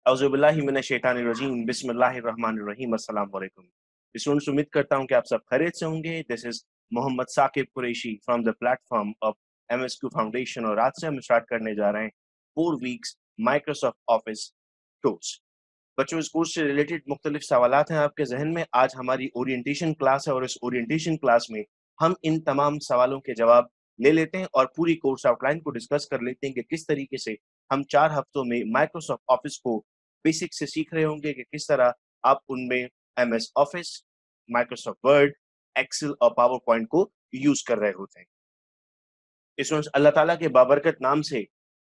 औज़ुबिल्लाहि मिनश्शैतानिर्रजीम बिस्मिल्लाहिर्रहमानिर्रहीम अस्सलाम वालेकुम। स्टूडेंट्स, उम्मीद करता हूँ कि आप सब खैरियत से होंगे। This is Mohammad Saqib Qureshi from the platform of MSQ foundation और आज से हम स्टार्ट करने जा रहे हैं 4 वीक्स माइक्रोसॉफ्ट ऑफिस कोर्स। बच्चों, इस कोर्स से रिलेटेड मुख्तलिफ सवालात हैं आपके ज़हन में। आज हमारी ओरिएंटेशन क्लास है और इस ओरिएंटेशन क्लास में हम इन तमाम सवालों के जवाब ले लेते हैं और पूरी कोर्स आउटलाइन को डिस्कस कर लेते हैं कि किस तरीके से हम 4 हफ्तों में माइक्रोसॉफ्ट ऑफिस को बेसिक से सीख रहे होंगे कि किस तरह आप उनमें MS Office, Microsoft Word, Excel और पावर पॉइंट को यूज़ कर रहे होते हैं। स्टूडेंट्स, अल्लाह ताला के बाबरकत नाम से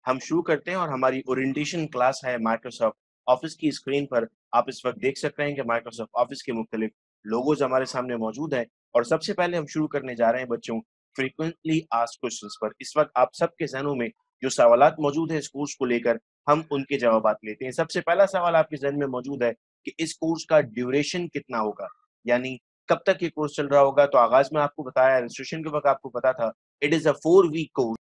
हम शुरू करते हैं और हमारी ओरिएंटेशन क्लास है माइक्रोसॉफ्ट ऑफिस की। स्क्रीन पर आप इस वक्त देख सकते हैं कि माइक्रोसॉफ्ट ऑफिस के मुख्तलिफ लोगोज हमारे सामने मौजूद हैं और सबसे पहले हम शुरू करने जा रहे हैं बच्चों फ्रीक्वेंटली आस्क्ड क्वेश्चंस पर। इस वक्त आप सबके जहनों में जो सवालात मौजूद है इस कोर्स को लेकर, हम उनके जवाब लेते हैं। सबसे पहला सवाल आपके जहन में मौजूद है कि इस कोर्स का ड्यूरेशन कितना होगा, यानी कब तक ये कोर्स चल रहा होगा। तो आगाज में आपको बताया, रजिस्ट्रेशन के वक्त आपको पता था, it is a 4 week course.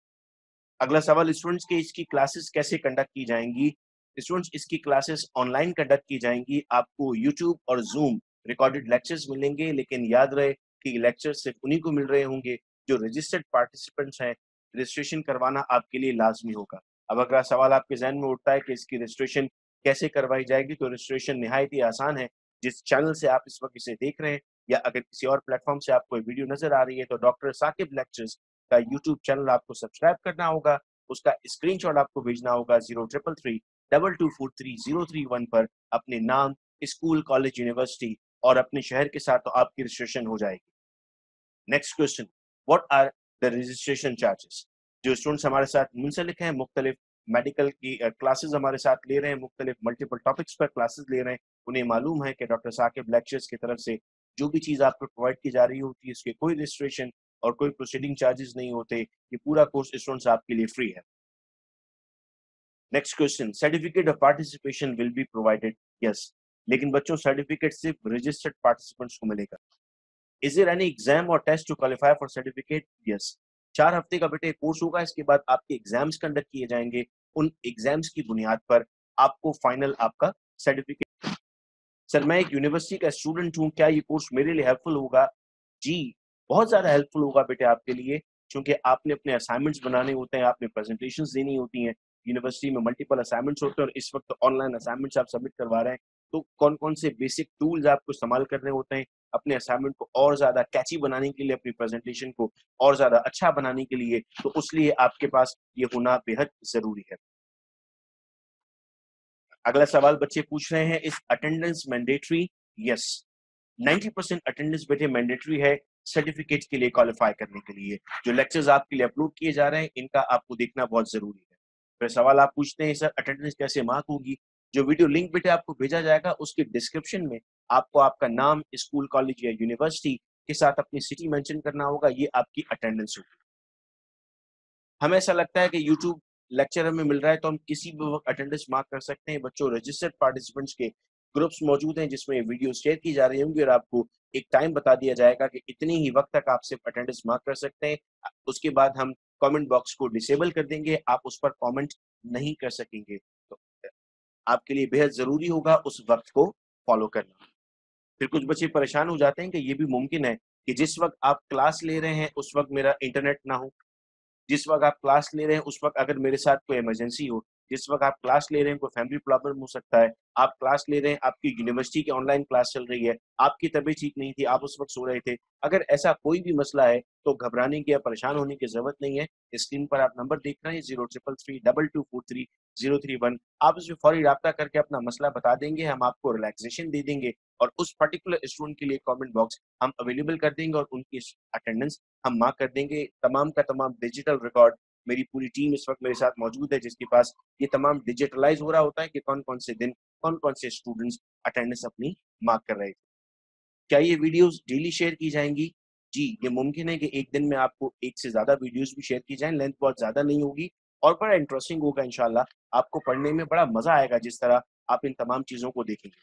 अगला सवाल, स्टूडेंट्स के इसकी क्लासेस कैसे कंडक्ट की जाएंगी। स्टूडेंट्स, इसकी क्लासेस ऑनलाइन कंडक्ट की जाएंगी। आपको यूट्यूब और जूम रिकॉर्डेड लेक्चर्स मिलेंगे, लेकिन याद रहे कि लेक्चर्स सिर्फ उन्हीं को मिल रहे होंगे जो रजिस्टर्ड पार्टिसिपेंट्स हैं। रजिस्ट्रेशन करवाना आपके लिए लाजमी होगा। अब अगला सवाल आपके जहन में उठता है कि इसकी रजिस्ट्रेशन कैसे करवाई जाएगी। तो रजिस्ट्रेशन निहायत ही आसान है। जिस चैनल से आप इस वक्त इसे देख रहे हैं या अगर किसी और प्लेटफॉर्म से आपको वीडियो नजर आ रही है तो डॉक्टर साकिब लेक्चर्स का यूट्यूब चैनल आपको सब्सक्राइब करना होगा। उसका स्क्रीनशॉट आपको भेजना होगा 0333224331 पर अपने नाम, स्कूल, कॉलेज, यूनिवर्सिटी और अपने शहर के साथ, तो आपकी रजिस्ट्रेशन हो जाएगी। Next question, what are the registration charges. जो स्टूडेंट्स हमारे साथ मुंसलिक हैं, मुख्तलिफ मेडिकल की क्लासेस हमारे साथ ले रहे हैं, मुख्तलिफ मल्टीपल टॉपिक्स पर क्लासेस ले रहे हैं, उन्हें मालूम है कि डॉक्टर साकिब लेक्चर्स की तरफ से जो भी चीज़ आपको प्रोवाइड की जा रही होती है इसके कोई रजिस्ट्रेशन और कोई प्रोसीडिंग चार्जेस नहीं होते। ये पूरा कोर्स स्टूडेंट्स आपके लिए फ्री है। Next question, certificate of participation will be provided. Yes, लेकिन बच्चों सर्टिफिकेट सिर्फ रजिस्टर्ड पार्टिसिपेंट्स को मिलेगा। इज देयर एनी एग्जाम और test to qualify for certificate. Yes, 4 हफ्ते का बेटे कोर्स होगा। इसके बाद आपके एग्जाम्स कंडक्ट किए जाएंगे। उन एग्जाम्स की बुनियाद पर आपको फाइनल आपका सर्टिफिकेट। सर, मैं एक यूनिवर्सिटी का स्टूडेंट हूँ, क्या ये कोर्स मेरे लिए हेल्पफुल होगा। जी, बहुत ज्यादा हेल्पफुल होगा बेटे आपके लिए, क्योंकि आपने अपने असाइनमेंट्स बनाने होते हैं, आपने प्रेजेंटेशंस देनी होती हैं। यूनिवर्सिटी में मल्टीपल असाइनमेंट्स होते हैं और इस वक्त ऑनलाइन असाइनमेंट्स आप सबमिट करवा रहे हैं। तो कौन कौन से बेसिक टूल्स आपको इस्तेमाल करने होते हैं अपने असाइनमेंट को और ज्यादा कैची बनाने के लिए, अपनी प्रेजेंटेशन को और ज्यादा अच्छा बनाने के लिए, तो उसलिए आपके पास ये होना बेहद जरूरी है। अगला सवाल बच्चे पूछ रहे हैं, इस अटेंडेंस मैंडेटरी। यस, 90% अटेंडेंस बेटे मैंडेटरी है सर्टिफिकेट के लिए क्वालिफाई करने के लिए। जो लेक्चर्स आपके लिए अपलोड किए जा रहे हैं इनका आपको देखना बहुत जरूरी है। फिर सवाल आप पूछते हैं, सर अटेंडेंस कैसे मार्क होगी। जो वीडियो लिंक बेटे आपको भेजा जाएगा उसके डिस्क्रिप्शन में आपको आपका नाम, स्कूल, कॉलेज या यूनिवर्सिटी के साथ अपनी सिटी मेंशन करना होगा। ये आपकी अटेंडेंस होगी। हमें ऐसा लगता है कि यूट्यूब लेक्चर हमें मिल रहा है तो हम किसी भी वक्त अटेंडेंस मार्क कर सकते हैं। बच्चों, रजिस्टर्ड पार्टिसिपेंट्स के ग्रुप्स मौजूद हैं जिसमें वीडियो शेयर की जा रही होंगी और आपको एक टाइम बता दिया जाएगा कि इतनी ही वक्त तक आप सिर्फ अटेंडेंस मार्क कर सकते हैं। उसके बाद हम कमेंट बॉक्स को डिसेबल कर देंगे, आप उस पर कमेंट नहीं कर सकेंगे। तो आपके लिए बेहद जरूरी होगा उस वक्त को फॉलो करना। फिर कुछ बच्चे परेशान हो जाते हैं कि ये भी मुमकिन है कि जिस वक्त आप क्लास ले रहे हैं उस वक्त मेरा इंटरनेट ना हो। जिस वक्त आप क्लास ले रहे हैं उस वक्त अगर मेरे साथ कोई इमरजेंसी हो। जिस वक्त आप क्लास ले रहे हैं कोई फैमिली प्रॉब्लम हो सकता है। आप क्लास ले रहे हैं, आपकी यूनिवर्सिटी की ऑनलाइन क्लास चल रही है, आपकी तबीयत ठीक नहीं थी, आप उस वक्त सो रहे थे। अगर ऐसा कोई भी मसला है तो घबराने की या परेशान होने की जरूरत नहीं है। स्क्रीन पर आप नंबर देख रहे हैं 0333224301। आप उसमें फौरी राब्ता करके अपना मसला बता देंगे, हम आपको रिलैक्सेशन दे देंगे और उस पर्टिकुलर स्टूडेंट के लिए कमेंट बॉक्स हम अवेलेबल कर देंगे और उनकी अटेंडेंस हम मार्क कर देंगे। तमाम का तमाम डिजिटल रिकॉर्ड, मेरी पूरी टीम इस वक्त मेरे साथ मौजूद है जिसके पास ये तमाम डिजिटलाइज हो रहा होता है कि कौन कौन से दिन कौन कौन से स्टूडेंट्स अटेंडेंस अपनी मार्क कर रहे थे। क्या ये वीडियोस डेली शेयर की जाएंगी। जी, ये मुमकिन है कि एक दिन में आपको एक से ज्यादा वीडियोस भी शेयर की जाएं। लेंथ बहुत ज्यादा नहीं होगी और बड़ा इंटरेस्टिंग होगा इंशाल्लाह। आपको पढ़ने में बड़ा मजा आएगा जिस तरह आप इन तमाम चीजों को देखेंगे।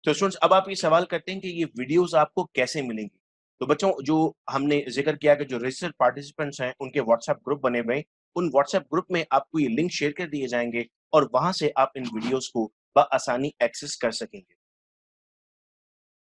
तो स्टूडेंट्स, अब आप ये सवाल करते हैं कि ये वीडियोस आपको कैसे मिलेंगी। तो बच्चों, जो हमने जिक्र किया कि जो रजिस्टर्ड पार्टिसिपेंट्स हैं उनके व्हाट्सएप ग्रुप बने हुए हैं, उन व्हाट्सएप ग्रुप में आपको ये लिंक शेयर कर दिए जाएंगे। और वहां से आप इन वीडियोस को बआसानी एक्सेस कर सकेंगे।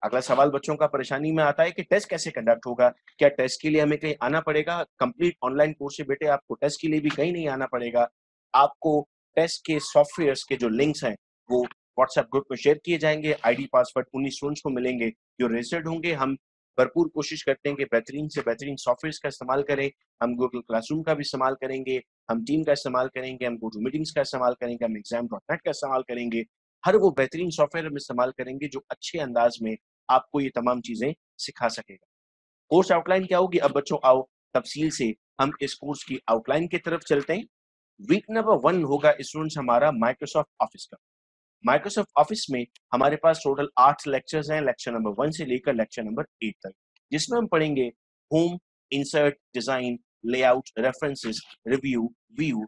अगला सवाल बच्चों का परेशानी में आता है कि टेस्ट कैसे कंडक्ट होगा? क्या टेस्ट के लिए हमें कहीं आना पड़ेगा? कंप्लीट ऑनलाइन कोर्स है बेटे, आपको टेस्ट के लिए भी कहीं नहीं आना पड़ेगा। आपको टेस्ट के सॉफ्टवेयर्स के जो लिंक्स हैं, वो व्हाट्सएप ग्रुप में शेयर किए जाएंगे। आईडी पासवर्ड 19 स्टूडेंट्स को मिलेंगे जो रजिस्टर्ड होंगे। हम भरपूर कोशिश करते हैं कि बेहतरीन से बेहतरीन सॉफ्टवेयर्स का इस्तेमाल करें। हम गूगल क्लासरूम का भी इस्तेमाल करेंगे, हम टीम का इस्तेमाल करेंगे, हम गो टू मीटिंग्स का इस्तेमाल करेंगे, हम एग्जाम.नेट का इस्तेमाल करेंगे। हर वो बेहतरीन सॉफ्टवेयर हम इस्तेमाल करेंगे जो अच्छे अंदाज में आपको ये तमाम चीजें सिखा सकेगा। कोर्स आउटलाइन क्या होगी? अब बच्चों आओ तफसील से हम इस कोर्स की आउटलाइन की तरफ चलते हैं। वीक नंबर 1 होगा स्टूडेंट्स हमारा माइक्रोसॉफ्ट ऑफिस का। माइक्रोसॉफ्ट ऑफिस में हमारे पास टोटल 8 लेक्चर्स हैं, लेक्चर नंबर 1 से लेकर लेक्चर नंबर 8 तक, जिसमें हम पढ़ेंगे home, insert, design, layout, references, review, view.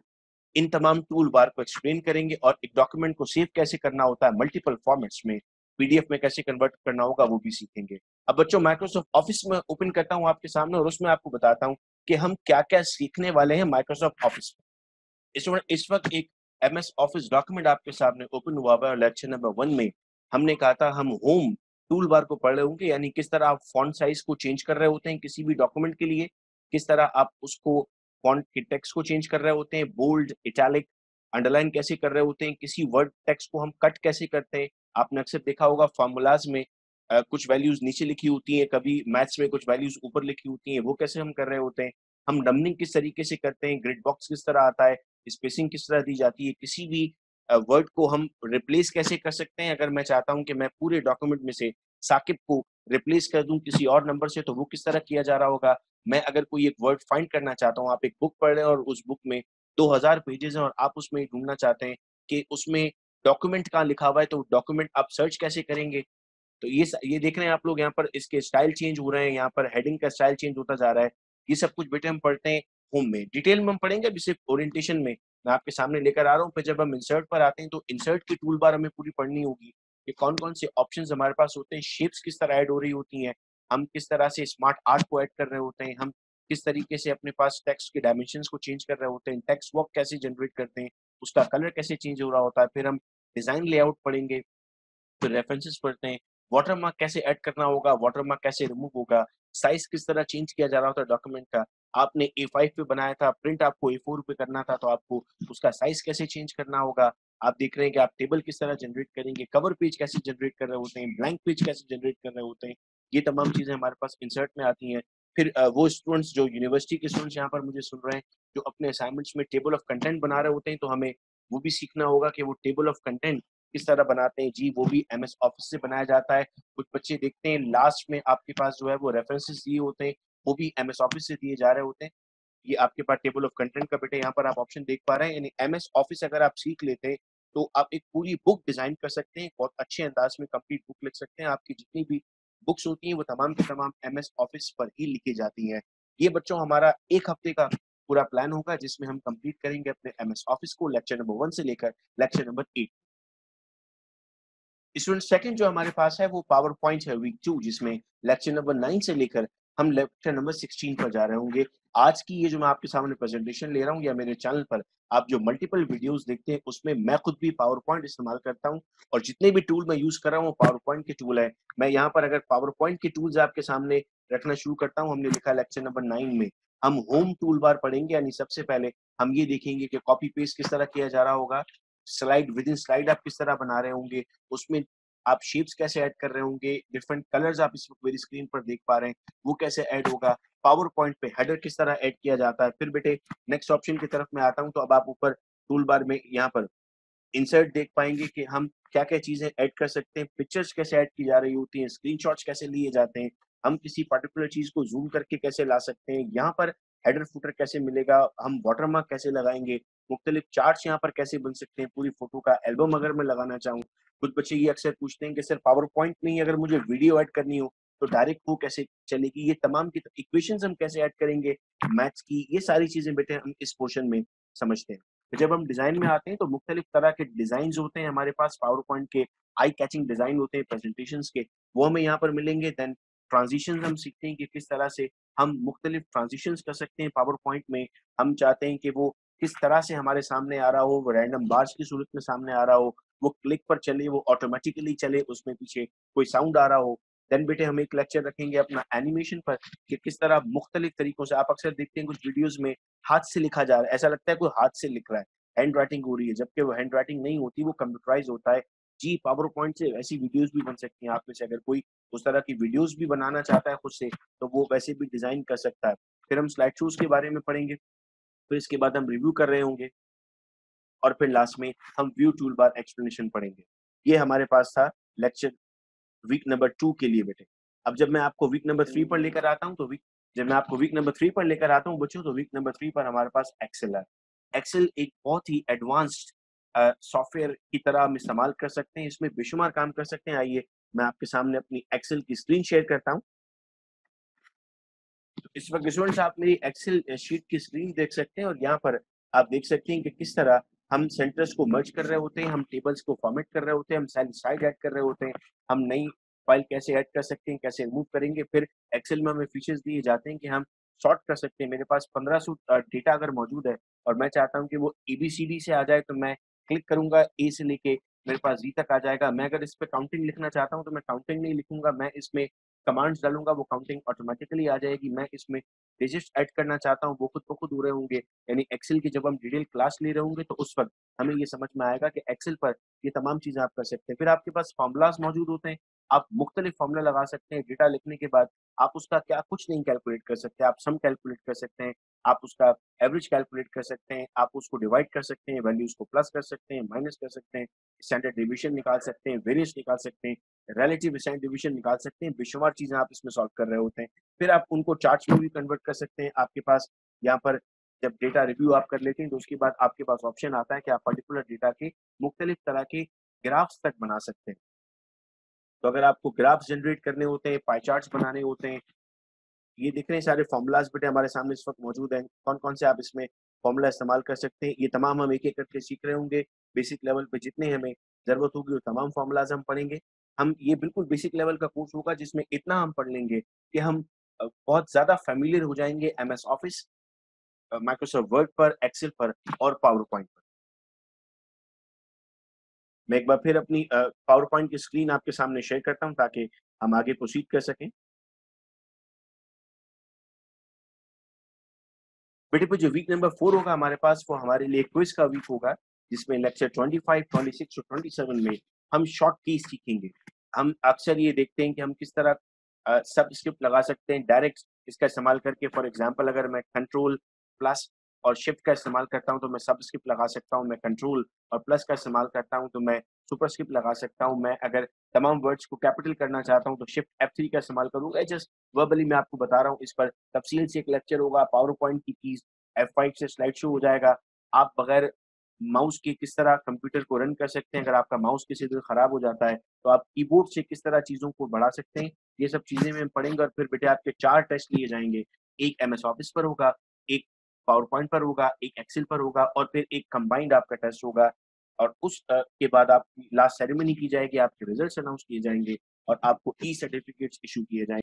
इन तमाम टूल बार को एक्सप्लेन करेंगे और एक डॉक्यूमेंट को सेव कैसे करना होता है मल्टीपल फॉर्मेट्स में, पीडीएफ में कैसे कन्वर्ट करना होगा वो भी सीखेंगे। अब बच्चों माइक्रोसॉफ्ट ऑफिस में ओपन करता हूं आपके सामने और उसमें आपको बताता हूं कि हम क्या क्या सीखने वाले हैं माइक्रोसॉफ्ट ऑफिस में। इस वक्त एक एमएस ऑफिस डॉक्यूमेंट आपके सामने ओपन हुआ हुआ है और लेक्चर नंबर 1 में हमने कहा था हम होम टूल बार को पढ़ रहे होंगे, यानी किस तरह आप फॉन्ट साइज को चेंज कर रहे होते हैं किसी भी डॉक्यूमेंट के लिए, किस तरह आप उसको फॉन्ट के टेक्स्ट को चेंज कर रहे होते हैं, बोल्ड, इटैलिक, अंडरलाइन कैसे कर रहे होते हैं, किसी वर्ड टेक्स्ट को हम कट कैसे करते हैं। आपने अक्सर देखा होगा फार्मूलाज में कुछ वैल्यूज नीचे लिखी होती हैं, कभी मैथ्स में कुछ वैल्यूज ऊपर लिखी होती हैं, वो कैसे हम कर रहे होते हैं। हम नंबरिंग किस तरीके से करते हैं, ग्रिड बॉक्स किस तरह आता है, स्पेसिंग किस तरह दी जाती है, किसी भी वर्ड को हम रिप्लेस कैसे कर सकते हैं। अगर मैं चाहता हूं कि मैं पूरे डॉक्यूमेंट में से साकिब को रिप्लेस कर दूं किसी और नंबर से, तो वो किस तरह किया जा रहा होगा। मैं अगर कोई एक वर्ड फाइंड करना चाहता हूं, आप एक बुक पढ़ रहे हैं और उस बुक में 2000 पेजेस हैं और आप उसमें ढूंढना चाहते हैं कि उसमें डॉक्यूमेंट कहाँ लिखा हुआ है, तो डॉक्यूमेंट आप सर्च कैसे करेंगे। तो ये देख रहे हैं आप लोग, यहाँ पर इसके स्टाइल चेंज हो रहे हैं, यहाँ पर हेडिंग का स्टाइल चेंज होता जा रहा है। ये सब कुछ बेटे हम पढ़ते हैं होम में। डिटेल में हम पढ़ेंगे अभी सिर्फ ओरिएंटेशन में मैं आपके सामने लेकर आ रहा हूँ। फिर जब हम इंसर्ट पर आते हैं तो इंसर्ट की टूल बार हमें पूरी पढ़नी होगी कि कौन कौन से ऑप्शन हमारे पास होते हैं, शेप्स किस तरह ऐड हो रही होती हैं, हम किस तरह से स्मार्ट आर्ट को ऐड कर रहे होते हैं, हम किस तरीके से अपने पास टेक्स्ट के डायमेंशन को चेंज कर रहे होते हैं, टेक्स्ट वर्क कैसे जनरेट करते हैं, उसका कलर कैसे चेंज हो रहा होता है। फिर हम डिजाइन लेआउट पढ़ेंगे, फिर रेफरेंसेस पढ़ते हैं, वाटरमार्क कैसे ऐड करना होगा, वाटरमार्क कैसे रिमूव होगा, साइज किस तरह चेंज किया जा रहा होता है डॉक्यूमेंट का। आपने A5 पे बनाया था, प्रिंट आपको A4 पे करना था, तो आपको उसका साइज कैसे चेंज करना होगा। आप देख रहे हैं कि आप टेबल किस तरह जनरेट करेंगे, कवर पेज कैसे जनरेट कर रहे होते हैं, ब्लैंक पेज कैसे जनरेट कर रहे होते हैं। ये तमाम चीजें हमारे पास इंसर्ट में आती हैं। फिर वो स्टूडेंट्स जो यूनिवर्सिटी के स्टूडेंट्स यहाँ पर मुझे सुन रहे हैं, जो अपने असाइनमेंट्स में टेबल ऑफ कंटेंट बना रहे होते हैं, तो हमें वो भी सीखना होगा कि वो टेबल ऑफ कंटेंट किस तरह बनाते हैं। जी, वो भी एमएस ऑफिस से बनाया जाता है। कुछ बच्चे देखते हैं लास्ट में आपके पास जो है वो रेफरेंसेस दिए होते हैं, वो भी एमएस ऑफिस से दिए जा रहे होते हैं। ये आपके पास टेबल ऑफ कंटेंट का बेटे यहाँ पर आप ऑप्शन देख पा रहे हैं, यानी एमएस ऑफिस अगर आप सीख लेते हैं तो आप एक पूरी बुक डिजाइन कर सकते हैं, बहुत अच्छे अंदाज में कंप्लीट बुक लिख सकते हैं। आपकी जितनी भी बुक्स होती हैं वो तमाम की तमाम एमएस ऑफिस पर ही लिखी जाती हैं। ये बच्चों हमारा 1 हफ्ते का पूरा प्लान होगा जिसमें हम कंप्लीट करेंगे अपने एमएस ऑफिस को लेक्चर नंबर 1 से लेकर लेक्चर नंबर 8। स्टूडेंट सेकंड जो हमारे पास है वो पावर पॉइंट है वीक 2, जिसमें लेक्चर नंबर 9 से लेकर हम लेक्चर नंबर 16 पर जा रहे होंगे। आज की ये जो मैं आपके सामने प्रेजेंटेशन ले रहा हूँ या मेरे चैनल पर आप जो मल्टीपल वीडियोस देखते हैं उसमें मैं खुद भी पावर पॉइंट इस्तेमाल करता हूँ और जितने भी टूल मैं यूज कर रहा हूँ पावर पॉइंट के टूल है। मैं यहाँ पर अगर पावर पॉइंट के टूल्स आपके सामने रखना शुरू करता हूँ, हमने लिखा लेक्चर नंबर 9 में हम होम टूल बार पढ़ेंगे, यानी सबसे पहले हम ये देखेंगे कि कॉपी पेस्ट किस तरह किया जा रहा होगा, स्लाइड विद इन स्लाइड आप किस तरह बना रहे होंगे, उसमें आप शेप्स कैसे ऐड कर रहे होंगे, डिफरेंट कलर्स आप इस वक्त मेरी स्क्रीन पर देख पा रहे हैं वो कैसे ऐड होगा, पावर पॉइंट पे हेडर किस तरह ऐड किया जाता है। फिर बेटे नेक्स्ट ऑप्शन की तरफ मैं आता हूं, तो अब आप ऊपर टूल बार में यहाँ पर इंसर्ट देख पाएंगे कि हम क्या क्या चीजें ऐड कर सकते हैं, पिक्चर्स कैसे ऐड की जा रही होती हैं, स्क्रीनशॉट्स कैसे लिए जाते हैं, हम किसी पर्टिकुलर चीज को जूम करके कैसे ला सकते हैं, यहाँ पर हेडर फुटर कैसे मिलेगा, हम वाटरमार्क कैसे लगाएंगे, मुख्तलिफ चार्ट्स यहाँ पर कैसे बन सकते हैं, पूरी फोटो का एल्बम अगर मैं लगाना चाहूँ। कुछ बच्चे ये अक्सर पूछते हैं कि सर पावर पॉइंट में ही अगर मुझे वीडियो ऐड करनी हो तो डायरेक्ट वो कैसे चलेगी, ये तमाम की इक्वेशंस हम कैसे ऐड करेंगे मैथ्स की, ये सारी चीजें बेटे हम इस पोर्शन में समझते हैं। तो जब हम डिजाइन में आते हैं तो मुख्तलिफ तरह के डिजाइन होते हैं हमारे पास, पावर पॉइंट के आई कैचिंग डिजाइन होते हैं प्रेजेंटेशन के, वो हमें यहाँ पर मिलेंगे। देन ट्रांजिशन हम सीखते हैं कि किस तरह से हम मुख्तलिफ ट्रांजिशन कर सकते हैं पावर पॉइंट में। हम चाहते हैं कि वो किस तरह से हमारे सामने आ रहा हो, वो रैंडम बार्स की सूरत में सामने आ रहा हो, वो क्लिक पर चले, वो ऑटोमेटिकली चले, उसमें पीछे कोई साउंड आ रहा हो। देन बेटे हम एक लेक्चर रखेंगे अपना एनिमेशन पर कि किस तरह मुख्तलिफ तरीकों से आप अक्सर देखते हैं कुछ वीडियोज़ में हाथ से लिखा जा रहा है, ऐसा लगता है कोई हाथ से लिख रहा है, हैंड राइटिंग हो रही है, जबकि वो हैंड राइटिंग नहीं होती, वो कंप्यूटराइज़ होता है। जी, पावर पॉइंट से ऐसी वीडियोज़ भी बन सकती हैं, आप में से अगर कोई उस तरह की वीडियोज़ भी बनाना चाहता है खुद से, तो वो वैसे भी डिज़ाइन कर सकता है। फिर हम स्लाइड शोज़ के बारे में पढ़ेंगे, फिर इसके बाद हम रिव्यू कर रहे होंगे और फिर लास्ट में हम व्यू टूलबार एक्सप्लेनेशन पढ़ेंगे। ये हमारे पास था लेक्चर वीक नंबर 2 के लिए बेटे। अब जब मैं आपको वीक नंबर 3 पर लेकर आता हूँ तो जब मैं आपको वीक नंबर 3 पर लेकर आता हूँ बच्चों, तो वीक नंबर 3 पर हमारे पास एक्सेल है। एक्सेल एक बहुत ही एडवांस्ड सॉफ्टवेयर की तरह हम इस्तेमाल कर सकते हैं, इसमें बेशुमार काम कर सकते हैं। आइए मैं आपके सामने अपनी एक्सेल की स्क्रीन शेयर करता हूँ। तो इस वक़्त स्टूडेंट्स आप मेरी एक्सेल शीट की स्क्रीन देख सकते हैं और यहाँ पर आप देख सकते हैं कि किस तरह हम सेंटर्स को मर्ज कर रहे होते हैं, हम टेबल्स को फॉर्मेट कर रहे होते हैं, हम सेल साइड ऐड कर रहे होते हैं, हम नई फाइल कैसे ऐड कर सकते हैं, कैसे रिमूव करेंगे। फिर एक्सेल में हमें फीचर्स दिए जाते हैं कि हम सॉर्ट कर सकते हैं। मेरे पास 1500 डेटा अगर मौजूद है और मैं चाहता हूँ कि वो एबीसीडी से आ जाए, तो मैं क्लिक करूँगा, ए से लेके मेरे पास जी तक आ जाएगा। मैं अगर इस पे काउंटिंग लिखना चाहता हूँ, तो मैं काउंटिंग नहीं लिखूँगा, मैं इसमें कमांड्स डालूँगा, वो काउंटिंग ऑटोमैटिकली आ जाएगी। मैं इसमें डिजिट्स ऐड करना चाहता हूँ, वो खुद ब खुद हो रहे होंगे। यानी एक्सेल की जब हम डिटेल क्लास ले रहे होंगे, तो उस वक़्त हमें ये समझ में आएगा कि एक्सेल पर ये तमाम चीज़ें आप कर सकते हैं। फिर आपके पास फ़ॉर्मूलाज़ मौजूद होते हैं, आप मुख्तलिफ फ़ॉर्मूला लगा सकते हैं। डेटा लिखने के बाद आप उसका क्या कुछ नहीं कैलकुलेट कर सकते, आप सम कैलकुलेट कर सकते हैं, आप उसका एवरेज कैलकुलेट कर सकते हैं, आप उसको डिवाइड कर सकते हैं, वैल्यूज़ को प्लस कर सकते हैं, माइनस कर सकते हैं, स्टैंडर्ड डेविएशन निकाल सकते हैं, वेरिएंस निकाल सकते हैं, रिलेटिव स्टैंडर्ड डेविएशन निकाल सकते हैं, बेशुमार चीज़ें आप इसमें सॉल्व कर रहे होते हैं। फिर आप उनको चार्ट्स में भी कन्वर्ट कर सकते हैं। आपके पास यहाँ पर जब डेटा रिव्यू आप कर लेते हैं, तो उसके बाद आपके पास ऑप्शन आता है कि आप पर्टिकुलर डेटा के मुख्तलिफ तरह के ग्राफ्स तक बना सकते हैं। तो अगर आपको ग्राफ्स जनरेट करने होते हैं, पाई चार्ट्स बनाने होते हैं, ये दिख रहे हैं सारे फ़ॉर्मूलाज़ बेटे हमारे सामने इस वक़्त मौजूद हैं। कौन-कौन से आप इसमें फ़ॉर्मूला इस्तेमाल कर सकते हैं, ये तमाम हम एक-एक करके सीख रहे होंगे। बेसिक लेवल पे जितने हमें ज़रूरत होगी, वो तमाम फ़ॉर्मूलाज़ हम पढ़ेंगे। हम ये बिल्कुल बेसिक लेवल का कोर्स होगा जिसमें इतना हम पढ़ लेंगे कि हम बहुत ज़्यादा फ़ैमिलियर हो जाएँगे एमएस ऑफ़िस, माइक्रोसॉफ्ट वर्ड पर, एक्सेल पर और पावर पॉइंट पर। मैं एक बार फिर अपनी पावर पॉइंट की स्क्रीन आपके सामने शेयर करता हूँ ताकि हम आगे प्रोसीड कर सकें। बेटे पे जो वीक नंबर 4 होगा हमारे पास, वो हमारे लिए क्विज़ का वीक होगा, जिसमें लेक्चर 25, 26 और 27 में हम शॉर्ट कीज़ सीखेंगे। हम अक्सर ये देखते हैं कि हम किस तरह सबस्क्रिप्ट लगा सकते हैं डायरेक्ट इसका इस्तेमाल करके। फॉर एग्ज़ाम्पल अगर मैं कंट्रोल प्लस और शिफ्ट का इस्तेमाल करता हूँ, तो मैं सबस्क्रिप्ट लगा सकता हूँ। मैं कंट्रोल और प्लस का इस्तेमाल करता हूँ, तो मैं सुपरस्क्रिप्ट लगा सकता हूँ। मैं अगर तमाम वर्ड्स को कैपिटल करना चाहता हूँ, तो शिफ्ट F3 का इस्तेमाल करूँगा। जस्ट वर्बली मैं आपको बता रहा हूँ, इस पर तफ़सील से एक लेक्चर होगा। पावर पॉइंट की कीज़ F5 से स्लाइड शो हो जाएगा। आप बगैर माउस के किस तरह कंप्यूटर को रन कर सकते हैं, अगर आपका माउस किसी दिन खराब हो जाता है, तो आप कीबोर्ड से किस तरह चीज़ों को बढ़ा सकते हैं, ये सब चीज़ें में हम पढ़ेंगे। और फिर बेटे आपके 4 टेस्ट लिए जाएँगे। एक एमएस ऑफिस पर होगा, एक पावर पॉइंट पर होगा, एक एक्सेल पर होगा और फिर एक कंबाइंड आपका टेस्ट होगा। और उस के बाद आपकी लास्ट सेरेमनी की जाएगी, आपके रिजल्ट्स अनाउंस किए जाएँगे और आपको ई सर्टिफिकेट्स इश्यू किए जाएँगे।